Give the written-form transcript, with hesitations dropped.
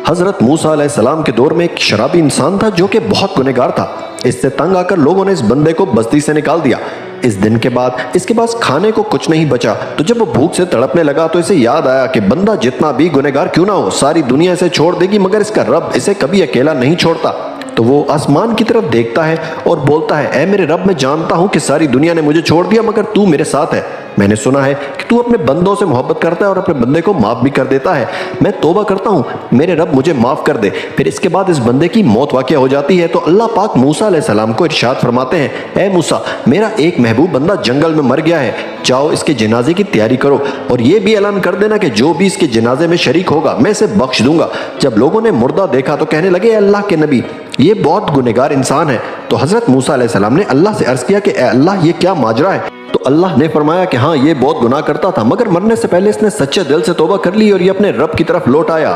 हजरत मूसा अलैहिस्सलाम के दौर में एक शराबी इंसान था जो कि बहुत गुनहगार था। इससे तंग आकर लोगों ने इस बंदे को बस्ती से निकाल दिया। इस दिन के बाद इसके पास खाने को कुछ नहीं बचा, तो जब वो भूख से तड़पने लगा तो इसे याद आया कि बंदा जितना भी गुनहगार क्यों ना हो, सारी दुनिया इसे छोड़ देगी मगर इसका रब इसे कभी अकेला नहीं छोड़ता। तो वो आसमान की तरफ देखता है और बोलता है, ऐ मेरे रब, मैं जानता हूं कि सारी दुनिया ने मुझे छोड़ दिया मगर तू मेरे साथ है। मैंने सुना है कि तू अपने बंदों से मोहब्बत करता है और अपने बंदे को माफ भी कर देता है। मैं तौबा करता हूँ, मेरे रब मुझे माफ कर दे। फिर इसके बाद इस बंदे की मौत वाक़या हो जाती है। तो अल्लाह पाक मूसा अलैहिस्सलाम को इरशाद फरमाते हैं, ऐ मूसा, मेरा एक महबूब बंदा जंगल में मर गया है, जाओ इसके जनाजे की तैयारी करो और ये भी ऐलान कर देना कि जो भी इसके जनाजे में शरीक होगा मैं इसे बख्श दूंगा। जब लोगों ने मुर्दा देखा तो कहने लगे, अल्लाह के नबी, ये बहुत गुनहगार इंसान है। तो हजरत मूसा अलैहिस्सलाम ने अल्लाह से अर्ज किया कि ए अल्लाह, ये क्या माजरा है? तो अल्लाह ने फरमाया कि हाँ, ये बहुत गुनाह करता था मगर मरने से पहले इसने सच्चे दिल से तौबा कर ली और ये अपने रब की तरफ लौट आया।